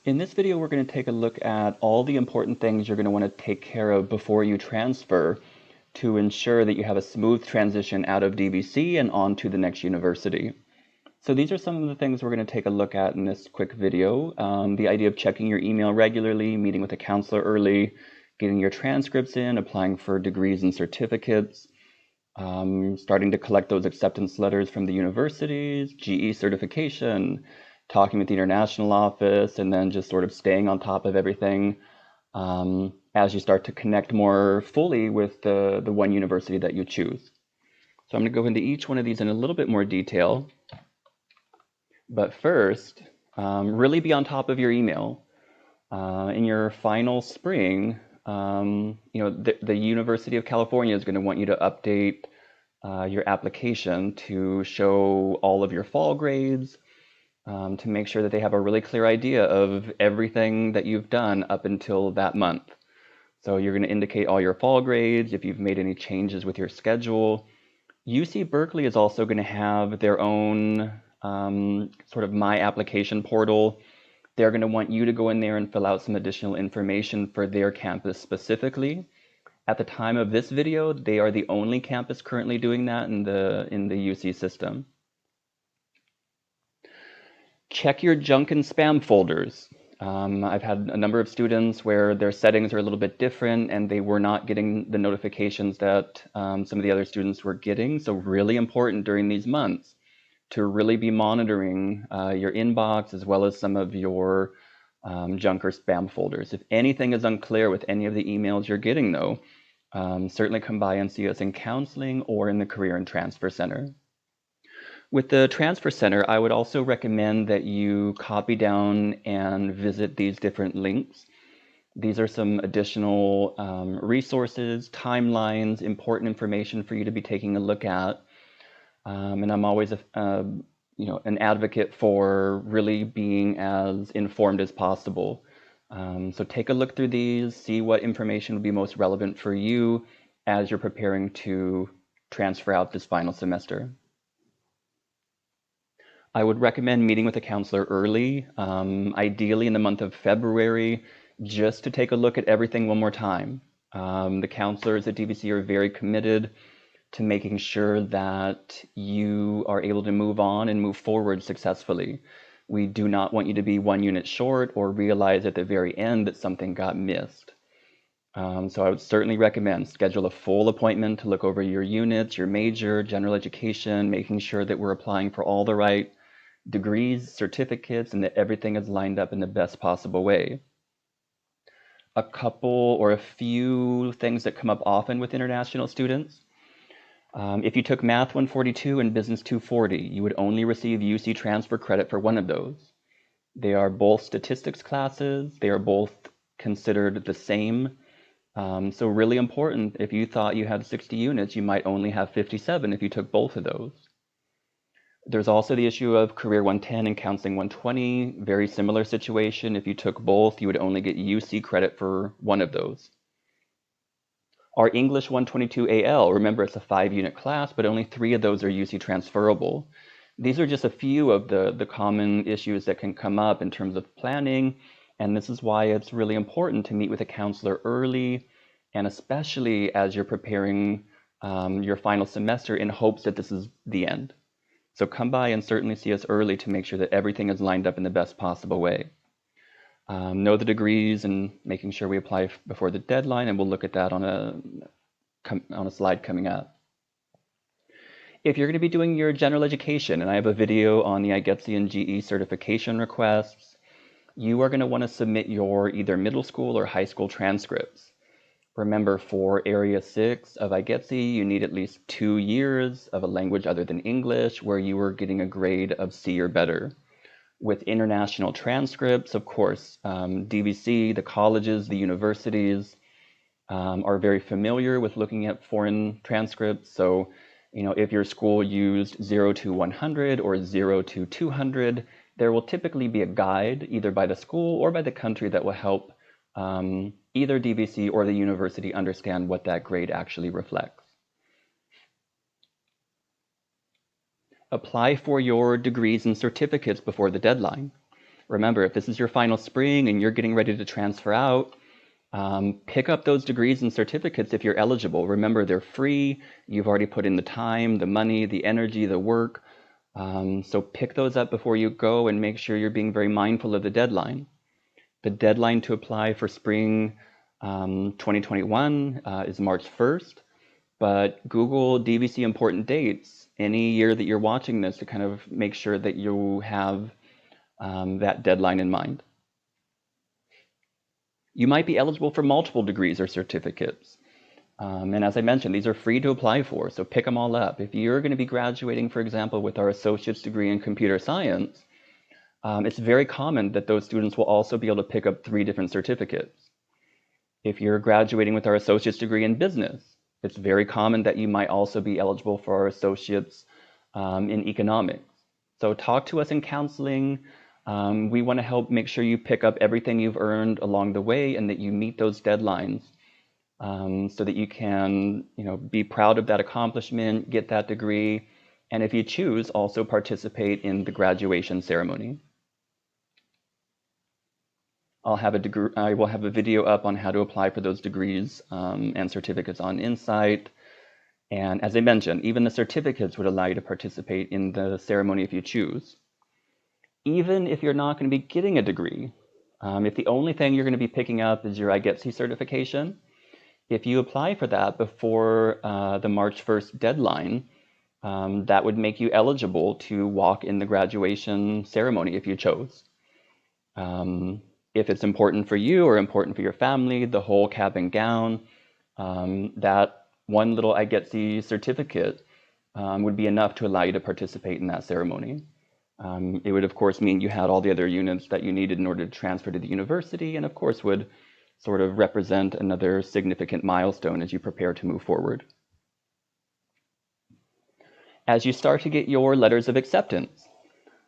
In this video, we're going to take a look at all the important things you're going to want to take care of before you transfer to ensure that you have a smooth transition out of DVC and on to the next university. So these are some of the things we're going to take a look at in this quick video. The idea of checking your email regularly, meeting with a counselor early, getting your transcripts in, applying for degrees and certificates, starting to collect those acceptance letters from the universities, GE certification, talking with the international office, and then just sort of staying on top of everything as you start to connect more fully with the one university that you choose. So I'm going to go into each one of these in a little bit more detail. But first, really be on top of your email. In your final spring, the University of California is going to want you to update your application to show all of your fall grades, to make sure that they have a really clear idea of everything that you've done up until that month. So you're going to indicate all your fall grades, if you've made any changes with your schedule. UC Berkeley is also going to have their own sort of My Application portal. They're going to want you to go in there and fill out some additional information for their campus specifically. At the time of this video, they are the only campus currently doing that in the UC system. Check your junk and spam folders. I've had a number of students where their settings are a little bit different and they were not getting the notifications that some of the other students were getting. So really important during these months to really be monitoring your inbox as well as some of your junk or spam folders. If anything is unclear with any of the emails you're getting though, certainly come by and see us in counseling or in the Career and Transfer Center. With the Transfer Center, I would also recommend that you copy down and visit these different links. These are some additional resources, timelines, important information for you to be taking a look at. And I'm always an advocate for really being as informed as possible. So take a look through these, see what information would be most relevant for you as you're preparing to transfer out this final semester. I would recommend meeting with a counselor early, ideally in the month of February, just to take a look at everything one more time. The counselors at DVC are very committed to making sure that you are able to move on and move forward successfully. We do not want you to be one unit short or realize at the very end that something got missed. So I would certainly recommend schedule a full appointment to look over your units, your major, general education, making sure that we're applying for all the right degrees, certificates, and that everything is lined up in the best possible way. A couple or a few things that come up often with international students. If you took Math 142 and Business 240, you would only receive UC transfer credit for one of those. They are both statistics classes. They are both considered the same. So really important, if you thought you had 60 units, you might only have 57 if you took both of those. There's also the issue of Career 110 and Counseling 120, very similar situation. If you took both, you would only get UC credit for one of those. Our English 122 AL, remember it's a 5-unit class, but only 3 of those are UC transferable. These are just a few of the common issues that can come up in terms of planning, and this is why it's really important to meet with a counselor early, and especially as you're preparing your final semester in hopes that this is the end. So come by and certainly see us early to make sure that everything is lined up in the best possible way. Know the degrees and making sure we apply before the deadline, and we'll look at that on a slide coming up. If you're going to be doing your general education, and I have a video on the IGETC and GE certification requests, you are going to want to submit your either middle school or high school transcripts. Remember, for Area 6 of IGETC, you need at least 2 years of a language other than English where you were getting a grade of C or better. With international transcripts, of course, DVC, the colleges, the universities are very familiar with looking at foreign transcripts. So, if your school used 0 to 100 or 0 to 200, there will typically be a guide either by the school or by the country that will help either DVC or the university understand what that grade actually reflects. Apply for your degrees and certificates before the deadline. Remember, if this is your final spring and you're getting ready to transfer out, pick up those degrees and certificates if you're eligible. Remember, they're free. You've already put in the time, the money, the energy, the work. So pick those up before you go and make sure you're being very mindful of the deadline. The deadline to apply for spring 2021 is March 1st, but Google DVC important dates any year that you're watching this to kind of make sure that you have that deadline in mind. You might be eligible for multiple degrees or certificates. And as I mentioned, these are free to apply for, so pick them all up. If you're going to be graduating, for example, with our associate's degree in computer science, it's very common that those students will also be able to pick up 3 different certificates. If you're graduating with our associate's degree in business, it's very common that you might also be eligible for our associates in economics. So talk to us in counseling. We want to help make sure you pick up everything you've earned along the way and that you meet those deadlines so that you can, be proud of that accomplishment, get that degree, and if you choose, also participate in the graduation ceremony. I will have a video up on how to apply for those degrees and certificates on Insight. And as I mentioned, even the certificates would allow you to participate in the ceremony if you choose. Even if you're not going to be getting a degree, if the only thing you're going to be picking up is your IGETC certification, if you apply for that before the March 1st deadline, that would make you eligible to walk in the graduation ceremony if you chose. If it's important for you or important for your family, the whole cap and gown, that one little IGETC certificate would be enough to allow you to participate in that ceremony. It would, of course, mean you had all the other units that you needed in order to transfer to the university, and of course would sort of represent another significant milestone as you prepare to move forward. As you start to get your letters of acceptance,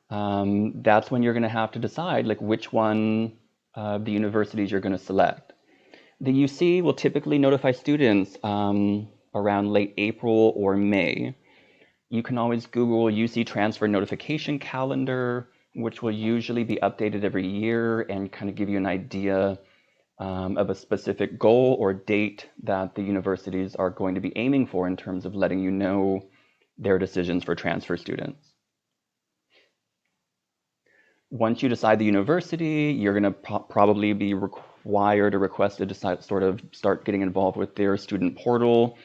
that's when you're going to have to decide which one of the universities you're going to select. The UC will typically notify students around late April or May. You can always Google UC Transfer Notification Calendar, which will usually be updated every year and kind of give you an idea of a specific goal or date that the universities are going to be aiming for in terms of letting you know their decisions for transfer students. Once you decide the university, you're going to probably be required or requested to sort of start getting involved with their student portal.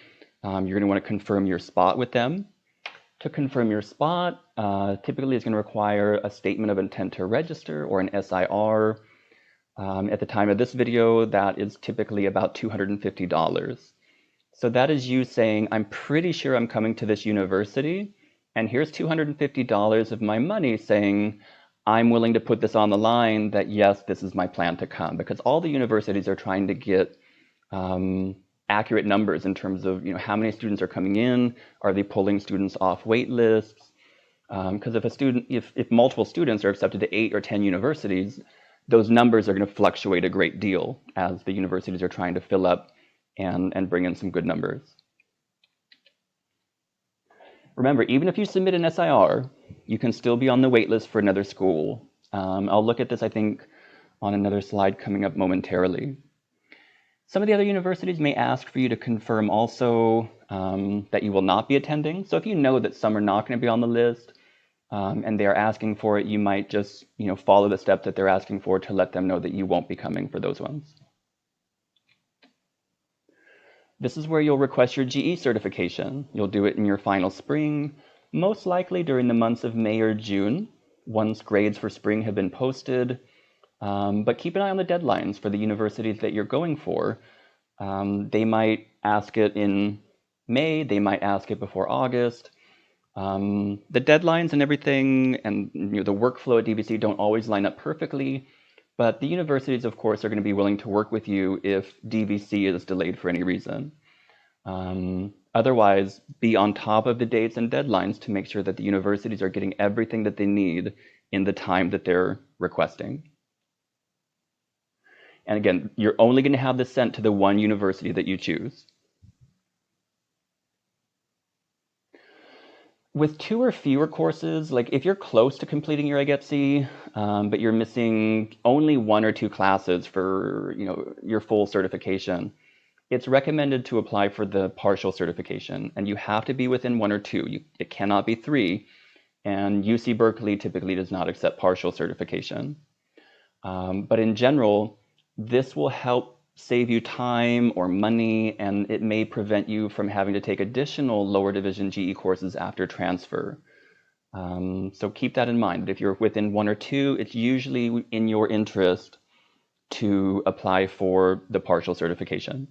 You're going to want to confirm your spot with them. To confirm your spot, typically it's going to require a statement of intent to register or an SIR. At the time of this video, that is typically about $250. So that is you saying, I'm pretty sure I'm coming to this university, and here's $250 of my money saying, I'm willing to put this on the line that yes, this is my plan to come, because all the universities are trying to get accurate numbers in terms of how many students are coming in, are they pulling students off wait lists? Because if multiple students are accepted to 8 or 10 universities, those numbers are going to fluctuate a great deal as the universities are trying to fill up and bring in some good numbers. Remember, even if you submit an SIR, you can still be on the wait list for another school. I'll look at this, I think, on another slide coming up momentarily. Some of the other universities may ask for you to confirm also that you will not be attending. So if you know that some are not going to be on the list and they're asking for it, you might just follow the steps that they're asking for to let them know that you won't be coming for those ones. This is where you'll request your GE certification. You'll do it in your final spring, most likely during the months of May or June, once grades for spring have been posted. But keep an eye on the deadlines for the universities that you're going for. They might ask it in May, they might ask it before August. The deadlines and everything and the workflow at DVC don't always line up perfectly, but the universities, of course, are going to be willing to work with you if DVC is delayed for any reason. Otherwise, be on top of the dates and deadlines to make sure that the universities are getting everything that they need in the time that they're requesting. And again, you're only going to have this sent to the one university that you choose. With 2 or fewer courses, like if you're close to completing your IGETC, but you're missing only 1 or 2 classes for your full certification, it's recommended to apply for the partial certification, and you have to be within 1 or 2. It cannot be 3, and UC Berkeley typically does not accept partial certification. But in general, this will help save you time or money, and it may prevent you from having to take additional lower division GE courses after transfer. So keep that in mind. If you're within 1 or 2, it's usually in your interest to apply for the partial certification.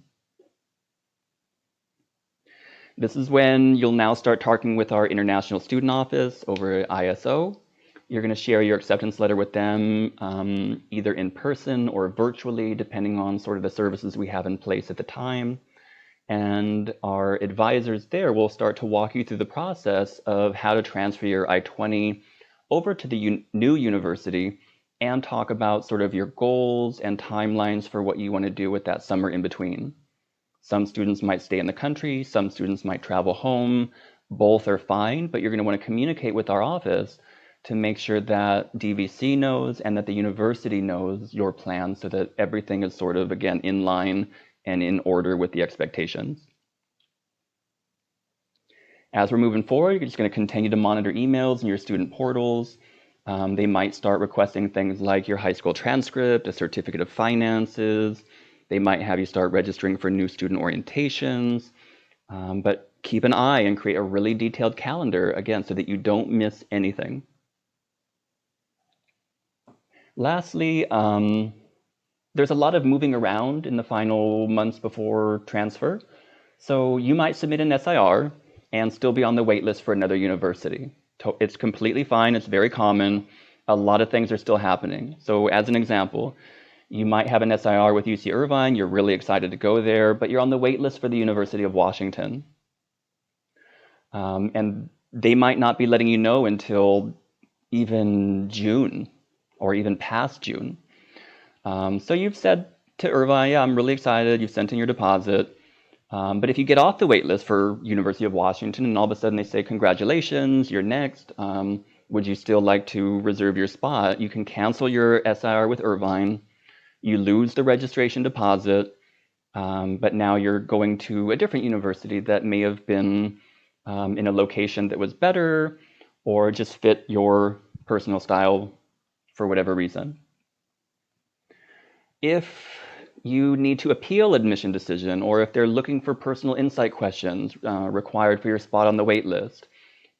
This is when you'll now start talking with our International Student Office over at ISO. You're going to share your acceptance letter with them either in person or virtually, depending on sort of the services we have in place at the time. And our advisors there will start to walk you through the process of how to transfer your I-20 over to the new university and talk about sort of your goals and timelines for what you want to do with that summer in between. Some students might stay in the country, some students might travel home. Both are fine, but you're going to want to communicate with our office to make sure that DVC knows and that the university knows your plan so that everything is sort of, again, in line and in order with the expectations. As we're moving forward, you're just going to continue to monitor emails in your student portals. They might start requesting things like your high school transcript, a certificate of finances. They might have you start registering for new student orientations. But keep an eye and create a really detailed calendar, again, so that you don't miss anything. Lastly, there's a lot of moving around in the final months before transfer. So you might submit an SIR and still be on the wait list for another university. It's completely fine. It's very common. A lot of things are still happening. So as an example, you might have an SIR with UC Irvine. You're really excited to go there, but you're on the wait list for the University of Washington. And they might not be letting you know until even June or even past June. So you've said to Irvine, yeah, I'm really excited. You've sent in your deposit. But if you get off the wait list for University of Washington and all of a sudden they say, congratulations, you're next, would you still like to reserve your spot? You can cancel your SIR with Irvine. You lose the registration deposit, but now you're going to a different university that may have been in a location that was better or just fit your personal style for whatever reason. If you need to appeal admission decision, or if they're looking for personal insight questions required for your spot on the wait list,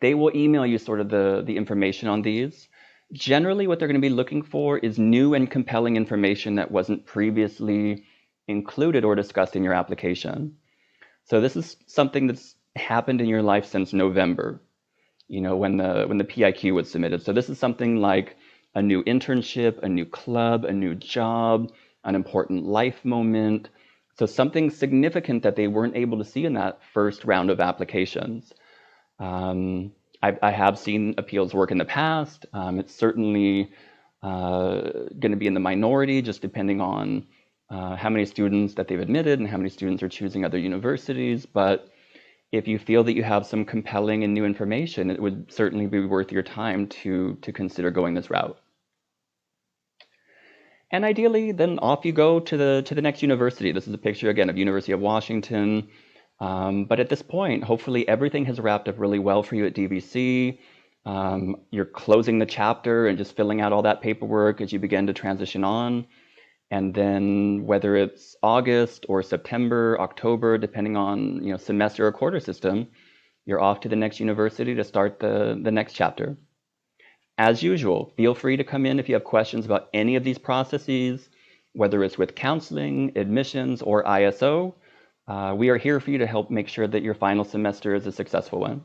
they will email you sort of the information on these. Generally, what they're going to be looking for is new and compelling information that wasn't previously included or discussed in your application. So this is something that's happened in your life since November, when the PIQ was submitted. So this is something like a new internship, a new club, a new job, an important life moment. So something significant that they weren't able to see in that first round of applications. I have seen appeals work in the past. It's certainly going to be in the minority, just depending on how many students that they've admitted and how many students are choosing other universities. But if you feel that you have some compelling and new information, it would certainly be worth your time to consider going this route. And ideally, then off you go to the next university. This is a picture, again, of University of Washington. But at this point, hopefully everything has wrapped up really well for you at DVC. You're closing the chapter and just filling out all that paperwork as you begin to transition on. And then whether it's August or September, October, depending on semester or quarter system, you're off to the next university to start the next chapter. As usual, feel free to come in if you have questions about any of these processes, whether it's with counseling, admissions, or ISO. We are here for you to help make sure that your final semester is a successful one.